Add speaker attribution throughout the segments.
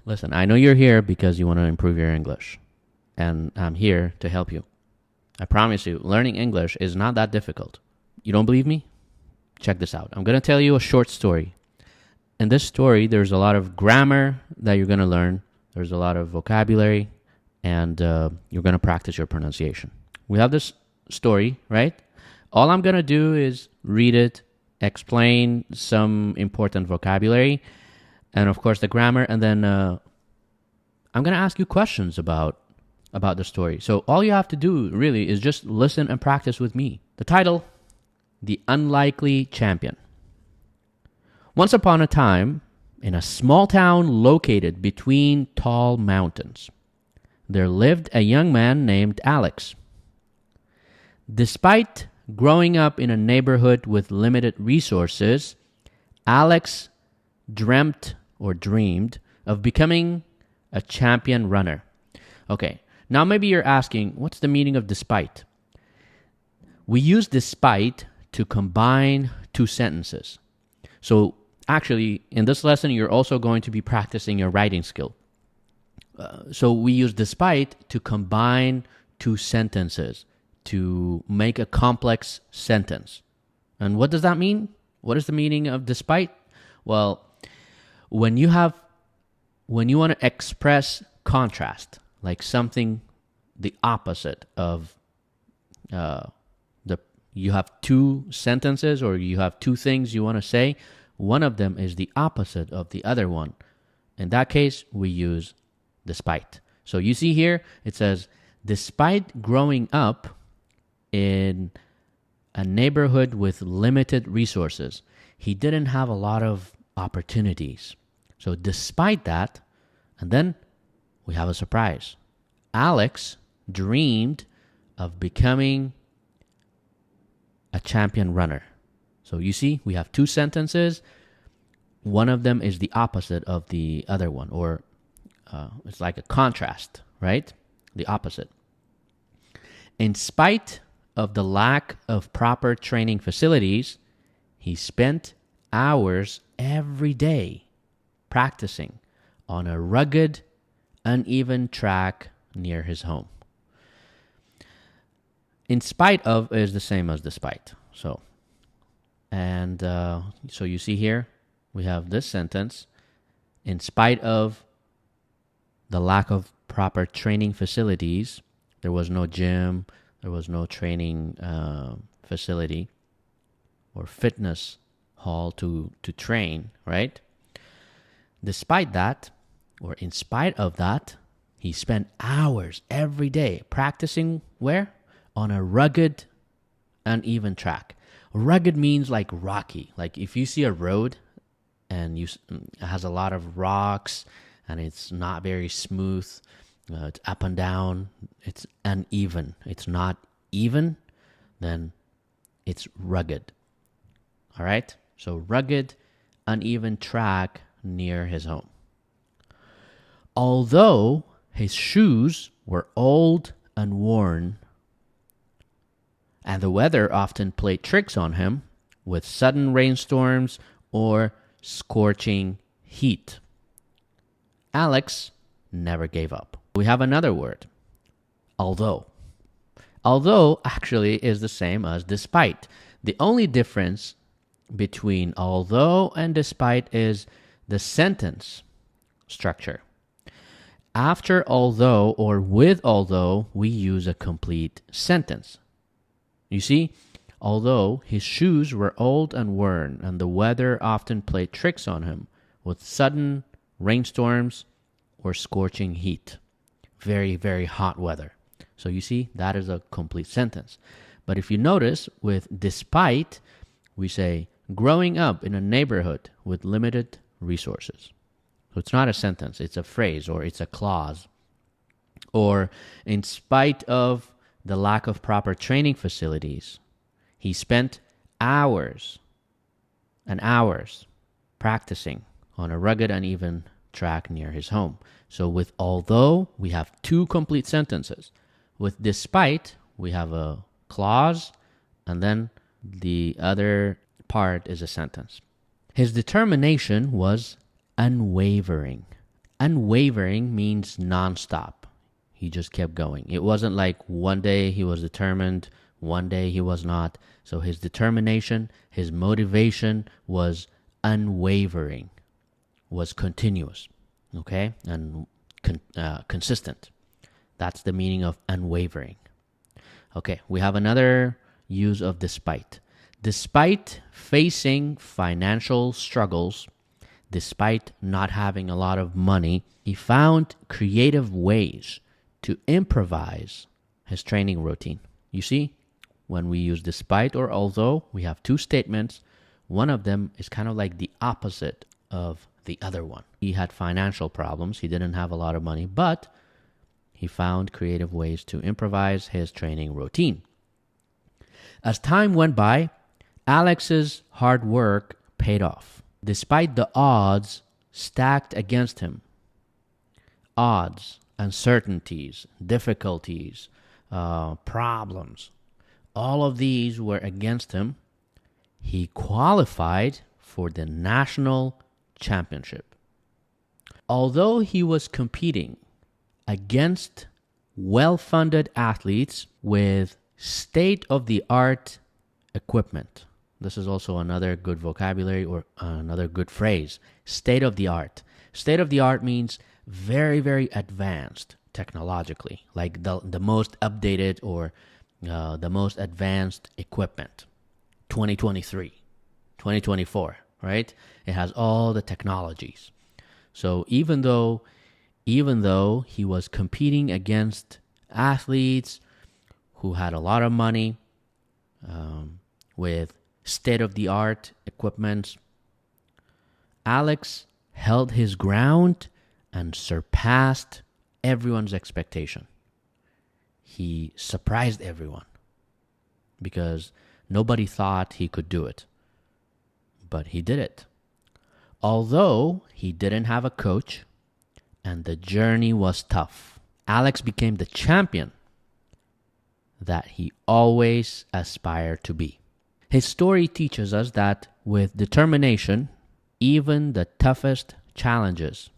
Speaker 1: Listen, I know you're here because you want to improve your English, and I'm here to help you. I promise you, learning English is not that difficult. You don't believe me? Check this out. I'm going to tell you a short story. In this story, there's a lot of grammar that you're going to learn, there's a lot of vocabulary, and you're going to practice your pronunciation. We have this story, right? All I'm going to do is read it, explain some important vocabulary, and of course the grammar, and then I'm going to ask you questions about the story. So all you have to do really is just listen and practice with me. The title, The Unlikely Champion. Once upon a time, in a small town located between tall mountains, there lived a young man named Alex. Despite growing up in a neighborhood with limited resources, Alex dreamed of becoming a champion runner. Okay, now maybe you're asking, what's the meaning of despite? We use despite to combine two sentences. So actually, in this lesson, you're also going to be practicing your writing skill. So we use despite to combine two sentences to make a complex sentence. And what does that mean? What is the meaning of despite? Well, when you want to express contrast, like something the opposite of you have two sentences or you have two things you want to say, one of them is the opposite of the other one. In that case, we use despite. So you see here, it says, despite growing up in a neighborhood with limited resources, he didn't have a lot of opportunities. So despite that, and then we have a surprise. Alex dreamed of becoming a champion runner. So you see, we have two sentences. One of them is the opposite of the other one, or it's like a contrast, right? The opposite. In spite of the lack of proper training facilities, he spent hours every day practicing on a rugged, uneven track near his home. In spite of is the same as despite. So you see here, we have this sentence. In spite of the lack of proper training facilities, there was no gym, there was no training facility or fitness hall to train, right? Despite that, or in spite of that, he spent hours every day practicing where? On a rugged, uneven track. Rugged means like rocky. Like if you see a road and it has a lot of rocks and it's not very smooth, it's up and down, it's uneven, it's not even, then it's rugged. All right? So rugged, uneven track near his home. Although his shoes were old and worn, and the weather often played tricks on him with sudden rainstorms or scorching heat, Alex never gave up. We have another word, although. Although actually is the same as despite. The only difference between although and despite is the sentence structure. After although or with although, we use a complete sentence. You see, although his shoes were old and worn, and the weather often played tricks on him with sudden rainstorms or scorching heat. Very, very hot weather. So you see, that is a complete sentence. But if you notice, with despite, we say growing up in a neighborhood with limited resources. So it's not a sentence, it's a phrase or it's a clause. Or in spite of the lack of proper training facilities, he spent hours and hours practicing on a rugged, uneven track near his home. So with although, we have two complete sentences. With despite, we have a clause, and then the other part is a sentence. His determination was unwavering. Unwavering means nonstop. He just kept going. It wasn't like one day he was determined, one day he was not. So his determination, his motivation was unwavering, was continuous, okay, and consistent. That's the meaning of unwavering. Okay, we have another use of despite. Despite facing financial struggles, despite not having a lot of money, he found creative ways to improvise his training routine. You see, when we use despite or although, we have two statements. One of them is kind of like the opposite of the other one. He had financial problems. He didn't have a lot of money, but he found creative ways to improvise his training routine. As time went by, Alex's hard work paid off. Despite the odds stacked against him, odds, uncertainties, difficulties, problems, all of these were against him, he qualified for the national championship. Although he was competing against well-funded athletes with state-of-the-art equipment. This is also another good vocabulary or another good phrase. State-of-the-art. State-of-the-art means very, very advanced technologically, like the most updated or the most advanced equipment. 2023, 2024, right? It has all the technologies. So even though he was competing against athletes who had a lot of money with state-of-the-art equipment, Alex held his ground and surpassed everyone's expectation. He surprised everyone because nobody thought he could do it, but he did it. Although he didn't have a coach and the journey was tough, Alex became the champion that he always aspired to be. His story teaches us that with determination, even the toughest challenges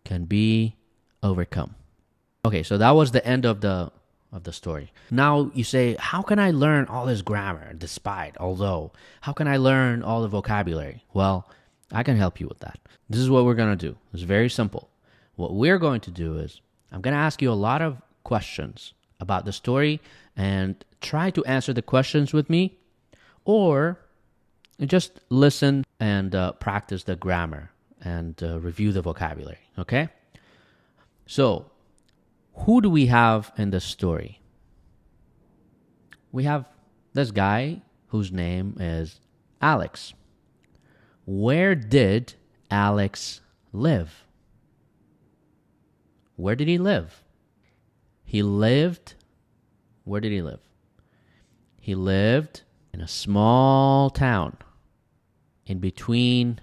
Speaker 1: can be overcome. Okay, so that was the end of the story. Now you say, how can I learn all this grammar, despite, although? How can I learn all the vocabulary? Well, I can help you with that. This is what we're going to do. It's very simple. What we're going to do is I'm going to ask you a lot of questions about the story and try to answer the questions with me, or just listen and practice the grammar and review the vocabulary, okay? So, who do we have in this story? We have this guy whose name is Alex. Where did Alex live? Where did he live? Where did he live? He lived in a small town in between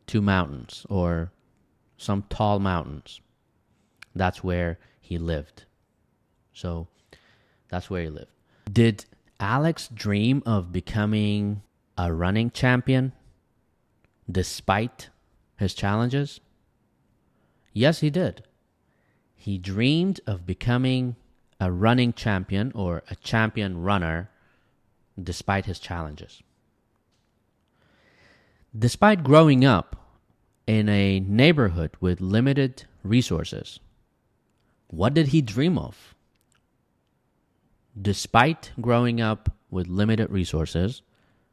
Speaker 1: two mountains or some tall mountains. That's where he lived. So that's where he lived. Did Alex dream of becoming a running champion despite his challenges? Yes, he did. He dreamed of becoming a running champion or a champion runner despite his challenges. Despite growing up in a neighborhood with limited resources, what did he dream of? Despite growing up with limited resources,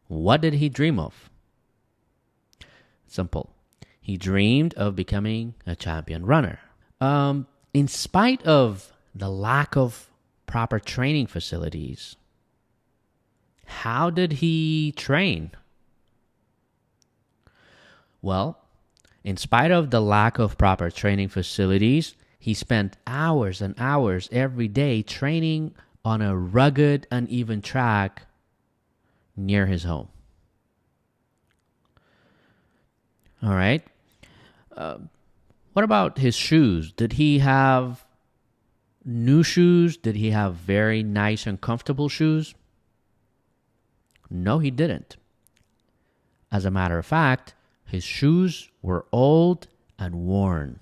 Speaker 1: what did he dream of? Simple. He dreamed of becoming a champion runner. In spite of the lack of proper training facilities, how did he train? Well, in spite of the lack of proper training facilities, he spent hours and hours every day training on a rugged, uneven track near his home. All right. What about his shoes? Did he have new shoes? Did he have very nice and comfortable shoes? No, he didn't. As a matter of fact, his shoes were old and worn.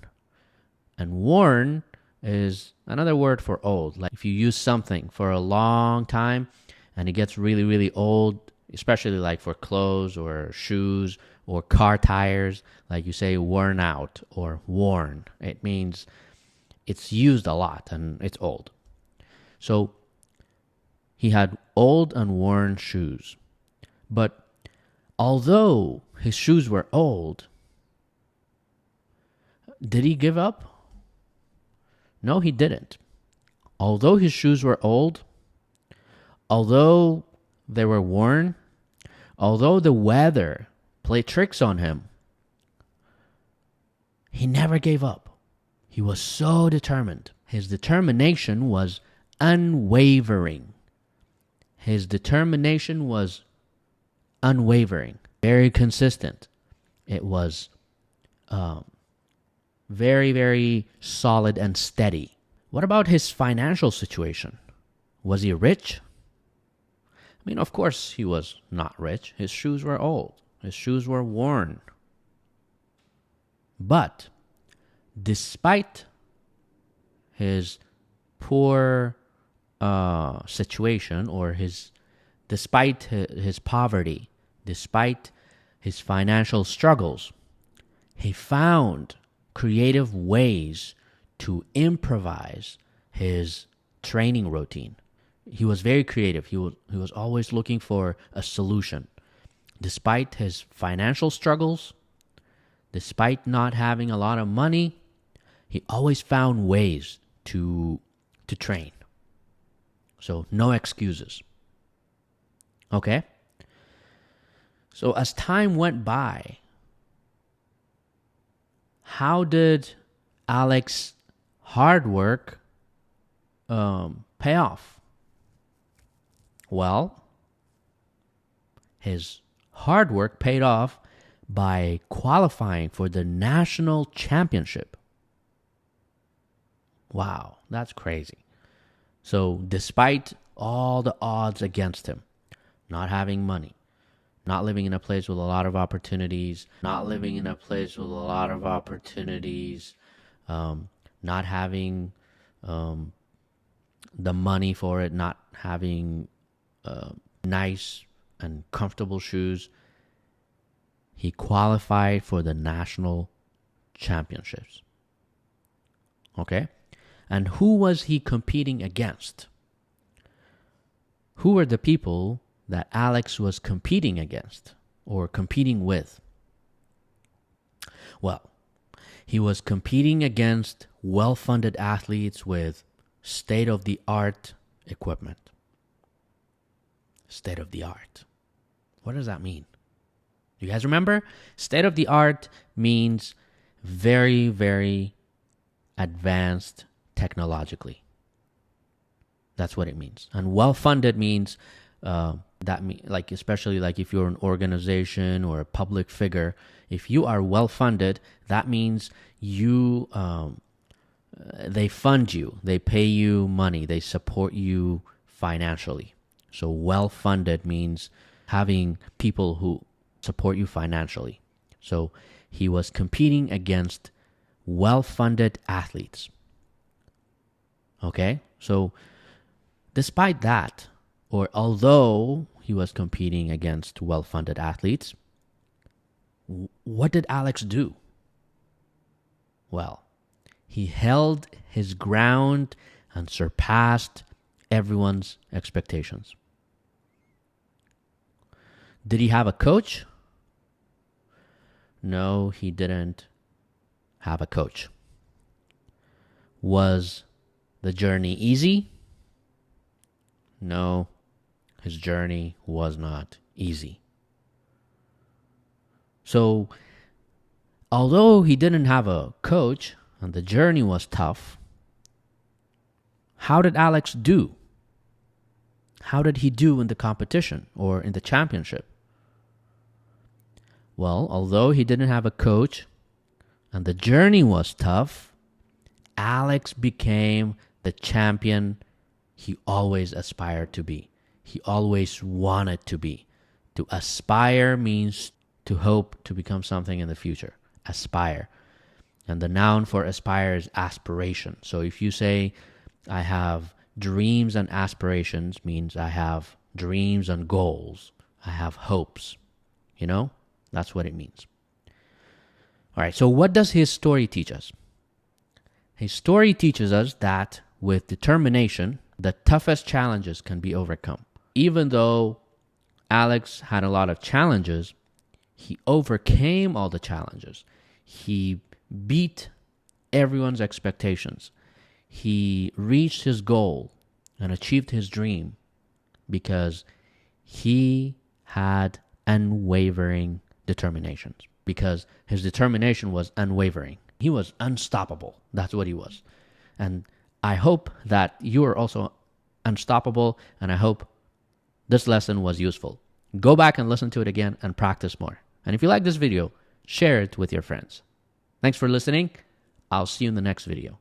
Speaker 1: And worn is another word for old. Like if you use something for a long time and it gets really, really old, especially like for clothes or shoes or car tires, like you say worn out or worn, it means it's used a lot and it's old. So he had old and worn shoes. But although his shoes were old, did he give up? No, he didn't. Although his shoes were old, although they were worn, although the weather played tricks on him, he never gave up. He was so determined. His determination was unwavering. His determination was unwavering, very consistent. It was very, very solid and steady. What about his financial situation? Was he rich? I mean, of course he was not rich. His shoes were old. His shoes were worn. But despite his poor situation, or despite his poverty, despite his financial struggles, he found creative ways to improvise his training routine. He was very creative. He was always looking for a solution. Despite his financial struggles, despite not having a lot of money, he always found ways to train. So no excuses. Okay? So as time went by, how did Alex's hard work pay off? Well, his hard work paid off by qualifying for the national championship. Wow, that's crazy. So despite all the odds against him, not having money, not living in a place with a lot of opportunities, not having the money for it, not having nice and comfortable shoes, he qualified for the national championships. Okay? And who was he competing against? Who were the people that Alex was competing against or competing with? Well, he was competing against well-funded athletes with state-of-the-art equipment. State-of-the-art. What does that mean? You guys remember? State-of-the-art means very, very advanced technologically. That's what it means. And well-funded means like especially like if you're an organization or a public figure, if you are well-funded, that means you they fund you, they pay you money, they support you financially. So well-funded means having people who support you financially. So he was competing against well-funded athletes. Okay? So despite that, or although he was competing against well-funded athletes, what did Alex do? Well, he held his ground and surpassed everyone's expectations. Did he have a coach? No, he didn't have a coach. Was the journey easy? No, his journey was not easy. So, although he didn't have a coach and the journey was tough, how did Alex do? How did he do in the competition or in the championship? Well, although he didn't have a coach and the journey was tough, Alex became the champion he always aspired to be. He always wanted to be. To aspire means to hope to become something in the future. Aspire. And the noun for aspire is aspiration. So if you say, I have dreams and aspirations, means I have dreams and goals. I have hopes. You know, that's what it means. All right, so what does his story teach us? His story teaches us that with determination, the toughest challenges can be overcome. Even though Alex had a lot of challenges, he overcame all the challenges. He beat everyone's expectations. He reached his goal and achieved his dream because he had unwavering determination. Because his determination was unwavering. He was unstoppable. That's what he was. And I hope that you are also unstoppable, and I hope this lesson was useful. Go back and listen to it again and practice more. And if you like this video, share it with your friends. Thanks for listening. I'll see you in the next video.